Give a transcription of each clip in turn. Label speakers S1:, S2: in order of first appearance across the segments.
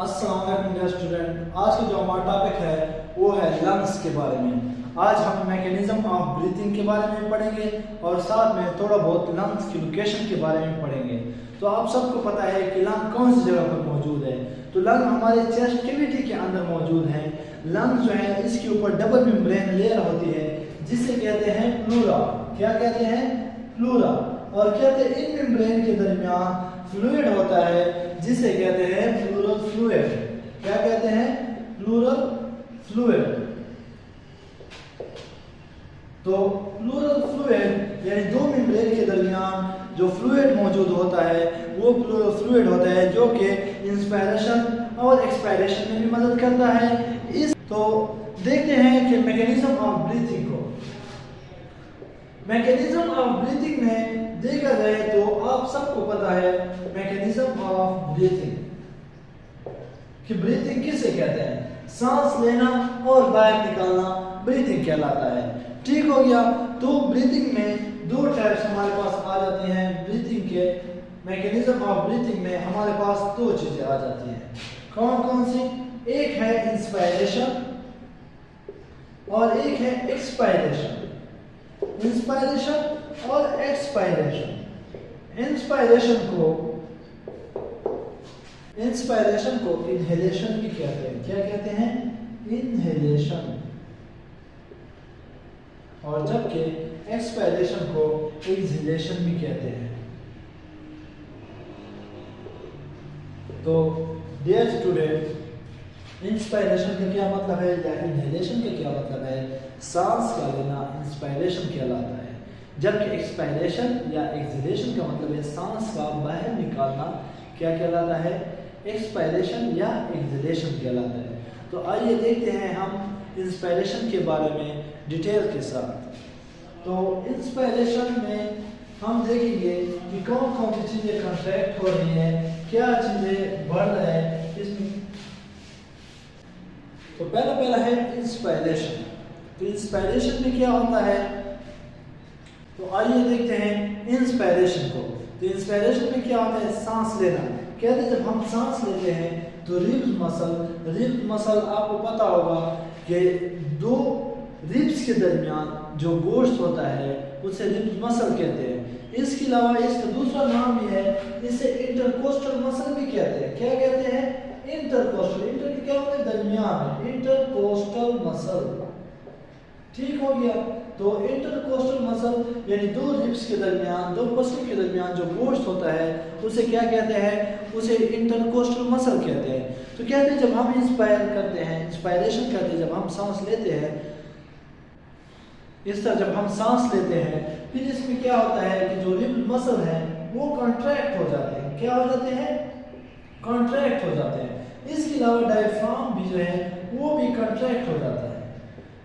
S1: अस्सलाम वालेकुम dear student. आज का जो हमारा टॉपिक है वो है लंग्स के बारे में। आज हम मैकेनिज्म ऑफ ब्रीथिंग के बारे में पढ़ेंगे और साथ में थोड़ा बहुत लंग्स की लोकेशन के बारे में पढ़ेंगे। तो आप सबको पता है कि लंग कौन सी जगह पर मौजूद है। तो लंग हमारे चेस्ट कैविटी के अंदर मौजूद है। लंग जो है इसके ऊपर डबल मेम्ब्रेन लेयर होती है जिसे कहते हैं प्लूरा। क्या कहते हैं? प्लूरा। और कहते हैं इन मेम्ब्रेन के दरमियान फ्लूइड होता है जिसे कहते हैं प्लूरल फ्लूइड। क्या कहते हैं? Pleural fluid. तो प्लूरल फ्लूइड यानी दो मेम्ब्रेन के दरमियान जो फ्लूइड मौजूद होता है वो प्लूरल फ्लूइड होता है जो कि इंस्पायरेशन और एक्सपायरेशन में भी मदद करता है। इस तो देखते हैं कि मैकेनिज्म ऑफ ब्रीथिंग को। मैकेनिज्म ऑफ ब्रीथिंग में देखा जाए तो आप सबको पता है मैकेनिज्म ऑफ ब्रीथिंग कि ब्रीथिंग किसे कहते हैं? सांस लेना और बाहर निकालना ब्रीथिंग कहलाता है। ठीक हो गया। तो ब्रीथिंग में दो टाइप्स हमारे पास आ जाते हैं। ब्रीथिंग के मैकेनिज्म ऑफ ब्रीथिंग में हमारे पास दो चीजें आ जाती हैं। कौन कौन सी? एक है इंस्पायरेशन और एक है एक्सपायरेशन। इंस्पायरेशन और एक्सपायरेशन। इंस्पायरेशन को इनहेलेशन भी कहते हैं। क्या कहते हैं? इनहेलेशन। और जबकि एक्सपायरेशन को एक्सहेलेशन भी कहते हैं। तो डियर स्टूडेंट, इंस्पायरेशन का क्या मतलब है या इनहेलेशन का क्या मतलब है? सांस का लेना इंस्पायरेशन कहलाता है, जबकि एक्सपायरेशन या एक्सहेलेशन का मतलब है सांस का बाहर निकालना। क्या कहलाता है? एक्सपायरेशन या एक्सहेलेशन कहलाता है। तो आइए देखते हैं हम इंस्पायरेशन के बारे में डिटेल के साथ। तो इंस्पायरेशन में हम देखेंगे कि कौन कौन सी चीजें कंट्रैक्ट हो रही हैं, क्या चीजें बढ़ रहा है इसमें। तो पहला है इंस्पायरेशन। तो इंस्पायरेशन में क्या होता है? तो आइए देखते हैं इंस्पायरेशन को। तो इंस्पायरेशन में क्या होता है? सांस लेना। कहते हैं जब हम सांस लेते हैं तो रिब्स मसल आपको पता होगा कि दो रिब्स के दरमियान जो गोश्त होता है उसे रिब्स मसल कहते हैं। इसके अलावा इसका दूसरा नाम भी है, इसे इंटरकोस्टल मसल भी कहते हैं। क्या कहते हैं? इंटरकोस्टल। इंटर क्या होता है? दरमियान। Intercostal muscle. ठीक हो गया। तो इंटरकोस्टल मसल यानी दो रिब्स के दरमियान, दो पसलियों के दरमियान जो गोश्त होता है उसे क्या कहते हैं? उसे इंटरकोस्टल मसल कहते हैं। तो कहते हैं जब हम इंस्पायर करते हैं, इंस्पायरेशन करते हैं, जब हम सांस लेते हैं, इस तरह जब हम सांस लेते हैं फिर इसमें क्या होता है कि जो रिब मसल है वो कॉन्ट्रैक्ट हो जाते हैं। क्या हो जाते हैं? कॉन्ट्रैक्ट हो जाते हैं। इसके अलावा डायफ्राम भी जो है वो भी कॉन्ट्रैक्ट हो जाता है।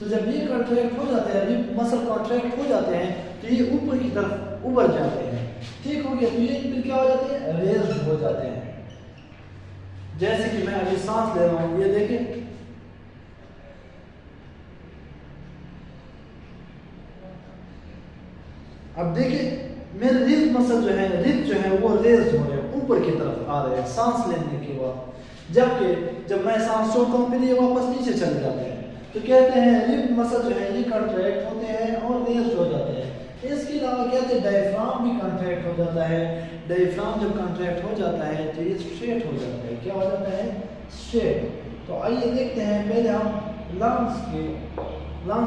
S1: तो जब ये कॉन्ट्रैक्ट हो जाते हैं, रिब मसल कॉन्ट्रैक्ट हो जाते हैं तो ये ऊपर की तरफ उभर जाते हैं। ठीक हो गया। तो ये फिर क्या हो जाते हैं? रेज्ड हो जाते हैं। जैसे कि मैं अभी सांस ले रहा हूं, ये देखिए अब देखिए मेरे रिब मसल जो है वो रेज्ड हो रहे हैं, ऊपर की तरफ आ रहे हैं सांस लेने के बाद। जबकि जब मैं सांस छोड़ता हूं फिर ये वापस नीचे चले जाते हैं। तो कहते हैं रिब मसल जो है ये कॉन्ट्रैक्ट होते हैं और रेज्ड हो जाते हैं। इसके अलावा कहते हैं डायफ्राम भी कॉन्ट्रैक्ट हो जाता है। डायफ्राम जब कॉन्ट्रैक्ट हो जाता है तो ये स्ट्रेट हो जाता है। क्या हो जाता है? स्ट्रेट। तो आइए देखते हैं, पहले हम लंग्स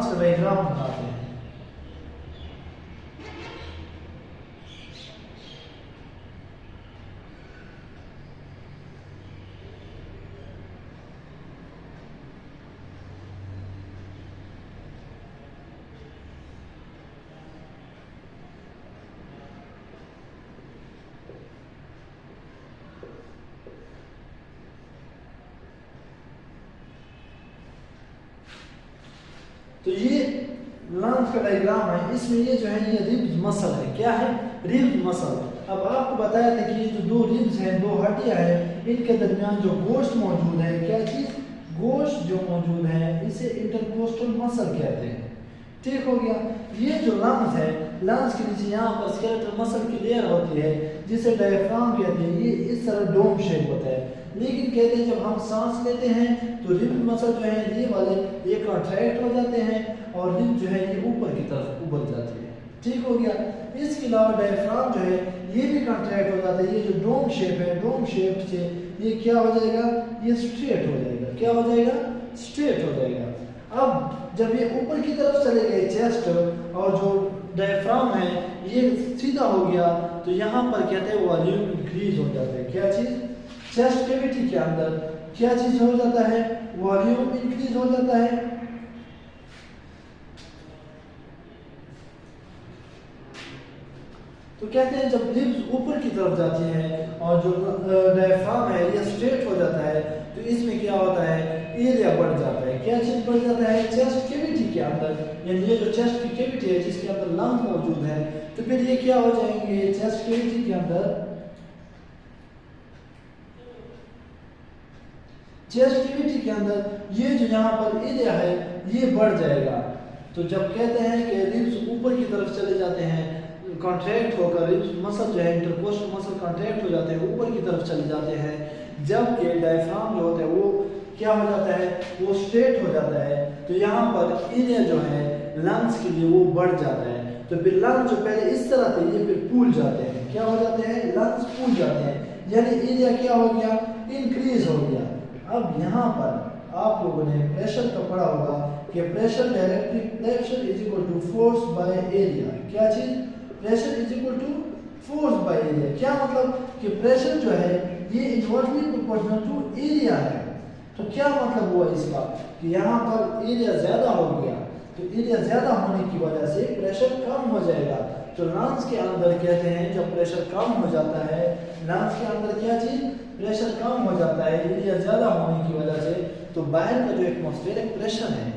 S1: का डायग्राम बनाते हैं। तो ये लंग्स का डायग्राम है। इसमें ये जो है ये रिब्स मसल है। क्या है? Ribs muscle. अब आपको बताया था कि ये जो दो रिब्स हैं, दो हड्डियां हैं, इनके दरमियान जो गोश्त मौजूद है, क्या चीज? गोश्त जो मौजूद है इसे इंटरकोस्टल मसल कहते हैं। ठीक हो गया। ये जो लंग्स है, लंग्स के नीचे यहाँ पर स्केलेटल मसल की लेयर होती है जिसे डायफ्राम कहते हैं। ये इस तरह डोम शेप होता है, लेकिन कहते हैं जब हम सांस लेते हैं तो रिब मसल जो है ये वाले ये कॉन्ट्रैक्ट हो जाते हैं और रिब जो है ये ऊपर की तरफ उभर जाती है। ठीक हो गया। इसके अलावा डायफ्राम जो है ये भी कॉन्ट्रैक्ट हो जाता है। ये जो डोम शेप है, डोम शेप से ये क्या हो जाएगा, ये स्ट्रेट हो जाएगा। क्या हो जाएगा, स्ट्रेट हो जाएगा। अब जब ये ऊपर की तरफ चले गए चेस्ट और जो डायफ्राम है ये सीधा हो गया तो यहाँ पर कहते हैं वॉल्यूम इंक्रीज हो जाता है। क्या चीज, चेस्ट कैविटी के अंदर क्या चीज हो जाता है, वॉल्यूम इंक्रीज हो जाता है। तो कहते हैं जब रिब्स ऊपर की तरफ जाती है और जो डायफ्राम है ये स्ट्रेट हो जाता है तो इसमें क्या होता है, एरिया बढ़ जाता है। क्या चीज बढ़ जाता है, चेस्ट कैविटी के अंदर, यानी ये जो चेस्ट की कैविटी है जिसके अंदर लंग मौजूद है, तो फिर ये क्या हो जाएंगे, चेस्ट कैविटी के अंदर, चेस्ट कैविटी के अंदर ये जो यहाँ पर एरिया है ये बढ़ जाएगा। तो जब कहते हैं कि रिब्स ऊपर की तरफ चले जाते हैं, कॉन्ट्रैक्ट होकर रिब्स मसल जो है इंटरकोस्टल मसल कॉन्ट्रैक्ट हो जाते हैं, ऊपर की तरफ चले जाते हैं, जब ये डायफ्राम जो होता है वो क्या हो जाता है, वो स्ट्रेट हो जाता है, तो यहाँ पर एरिया जो है लंग्स के लिए वो बढ़ जाता है। तो फिर लंग्स जो पहले इस तरह थे ये फिर फूल जाते हैं। क्या हो जाते हैं, लंग्स फूल जाते हैं, यानी एरिया क्या हो गया, इंक्रीज हो गया। अब यहाँ पर आप लोगों ने प्रेशर का पढ़ा होगा कि pressure directly pressure is equal to force by area. क्या चीज, pressure is equal to force by area. क्या मतलब कि प्रेशर जो है ये इनवर्सली प्रोपोर्शनल टू एरिया है। तो क्या मतलब हुआ इसका कि यहाँ पर एरिया ज्यादा हो गया, तो एरिया ज्यादा होने की वजह से प्रेशर कम हो जाएगा। तो लंग्स के अंदर कहते हैं जब प्रेशर कम हो जाता है, लंग्स के अंदर क्या चीज, प्रेशर कम हो जाता है एरिया ज्यादा होने की वजह से, तो बाहर का जो एटमॉस्फेरिक प्रेशर है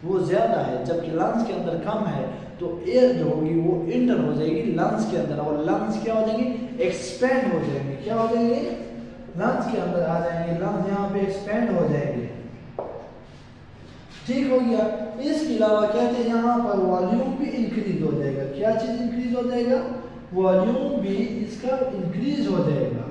S1: वो ज्यादा है, जबकि लंग्स के अंदर कम है। तो एयर जो होगी वो इंटर हो जाएगी लंग्स के अंदर और लंग्स क्या हो जाएंगे, एक्सपेंड हो जाएंगे। क्या हो जाएंगे, लंग्स के अंदर आ जाएंगे, लंग्स यहाँ पे एक्सपेंड हो जाएंगे। ठीक हो गया। इसके अलावा कहते हैं यहाँ पर वॉल्यूम भी इंक्रीज हो जाएगा। क्या चीज इंक्रीज हो जाएगा, वॉल्यूम भी इसका इंक्रीज हो जाएगा।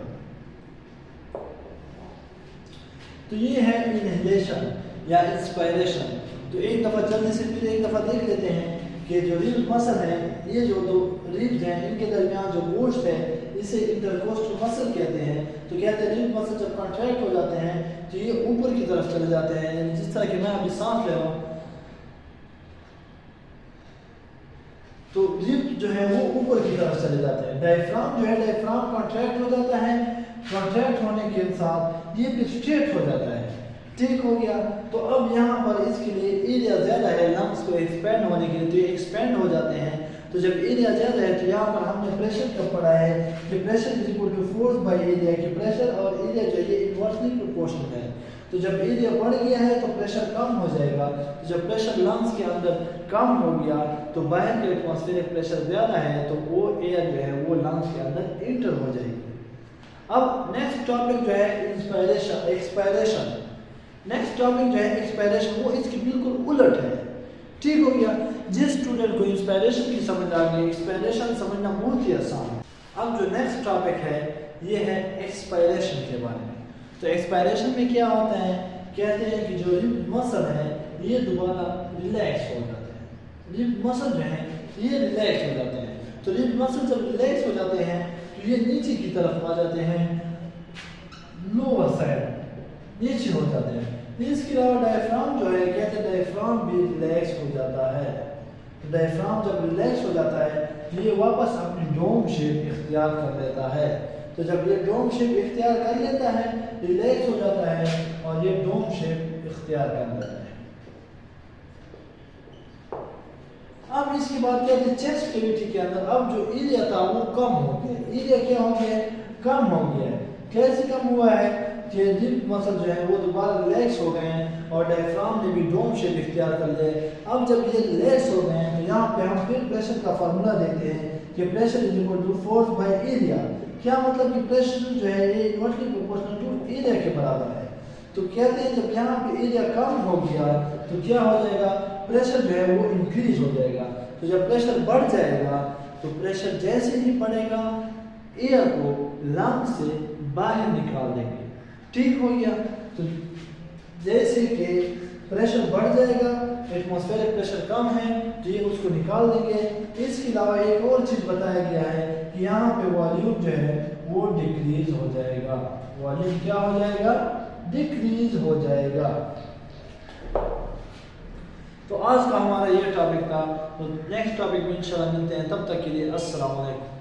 S1: तो ये है इनहेलेशन या इंस्पायरेशन। तो एक दफा जल्दी से फिर एक दफा देख लेते हैं कि जो रिब मसल है, ये जो दो रिब्स हैं इनके दरमियान जो गोश्त है इसे इंटरकोस्टल मसल कहते हैं। तो कहते हैं रिब मसल जब कॉन्ट्रैक्ट हो जाते हैं तो ये ऊपर की तरफ चले जाते हैं, यानी जिस तरह कि मैं अभी सांस ले रहा हूँ तो रिब जो है वो ऊपर की तरफ चले जाते हैं। डायफ्राम जो है, डायफ्राम कॉन्ट्रैक्ट हो जाता है, कॉन्ट्रैक्ट होने के साथ ये भी स्ट्रेट हो जाता है। ठीक हो गया। तो अब यहाँ पर इसके लिए एरिया ज्यादा है लंग्स को एक्सपेंड होने के लिए, तो ये एक्सपेंड हो जाते हैं। तो जब एरिया ज्यादा है तो यहाँ पर हमने प्रेशर का पढ़ा है कि pressure is equal to force by area, कि प्रेशर और एरिया जो है इनवर्सली प्रोपोर्शनल है। तो जब एरिया बढ़ गया है तो प्रेशर कम हो जाएगा। तो जब प्रेशर लंग्स के अंदर कम हो गया तो बाहर के एटमॉस्फेरिक प्रेशर ज्यादा है तो वो एयर जो है वो लंग्स के अंदर इंटर हो जाएगी। अब नेक्स्ट टॉपिक जो है इंस्पायरेशन, एक्सपायरेशन। नेक्स्ट टॉपिक जो है एक्सपायरेशन, वो इसकी बिल्कुल उलट है। ठीक हो गया। जिस स्टूडेंट को इंस्पायरेशन की समझ आ गई, एक्सपायरेशन समझना बहुत ही आसान है। अब जो नेक्स्ट टॉपिक है ये है एक्सपायरेशन के बारे में। तो एक्सपायरेशन में क्या होता है, कहते हैं कि जो रिब मसल है ये दोबारा रिलैक्स हो जाते हैं। रिब मसल जो है ये रिलैक्स हो जाते हैं। तो रिब मसल जब रिलैक्स हो जाते हैं तो ये नीचे की तरफ आ जाते हैं, लोअर साइड नीचे हो जाते हैं। इसके अलावा डायफ्राम जो है, कहते हैं डायफ्राम भी रिलैक्स हो जाता है। तो डायफ्राम जब रिलैक्स हो जाता है तो ये वापस अपनी डोम शेप इख्तियार कर लेता है। तो जब ये डोम शेप इख्तियार कर लेता है, रिलैक्स हो जाता है और ये डोम शेप इख्तियार कर लेता है। अब इसकी बात कहते हैं चेस्ट कैविटी के अंदर अब जो एरिया था वो कम हो गया। एरिया क्या हो गया, कम हो गया है। कैसे कम हुआ है कि रिब मसल जो है वो दोबारा रिलैक्स हो गए हैं और डायफ्राम ने भी डोम शेप इख्तियार कर लिया। अब जब ये रिलैक्स हो गए हैं तो यहाँ पे हम फिर प्रेशर का फार्मूला देखते हैं कि pressure is equal to force by area. क्या मतलब कि प्रेशर जो है ये इनवर्सली प्रोपोर्शनल टू एरिया के बराबर है। तो कहते हैं जब यहाँ पे एरिया कम हो गया तो क्या हो जाएगा, प्रेशर जो है वो इंक्रीज हो जाएगा। तो जब प्रेशर बढ़ जाएगा तो प्रेशर जैसे ही बढ़ेगा एयर को लंग से बाहर निकाल देंगे। ठीक हो गया। तो जैसे कि प्रेशर बढ़ जाएगा, एटमॉस्फेरिक प्रेशर कम है तो ये उसको निकाल देंगे। इसके अलावा एक और चीज़ बताया गया है कि यहाँ पे वॉल्यूम जो है वो डिक्रीज हो जाएगा। वॉल्यूम क्या हो जाएगा, डिक्रीज हो जाएगा। तो आज का हमारा ये टॉपिक था। तो नेक्स्ट टॉपिक में इंशाल्लाह मिलते हैं, तब तक के लिए अस्सलाम वालेकुम।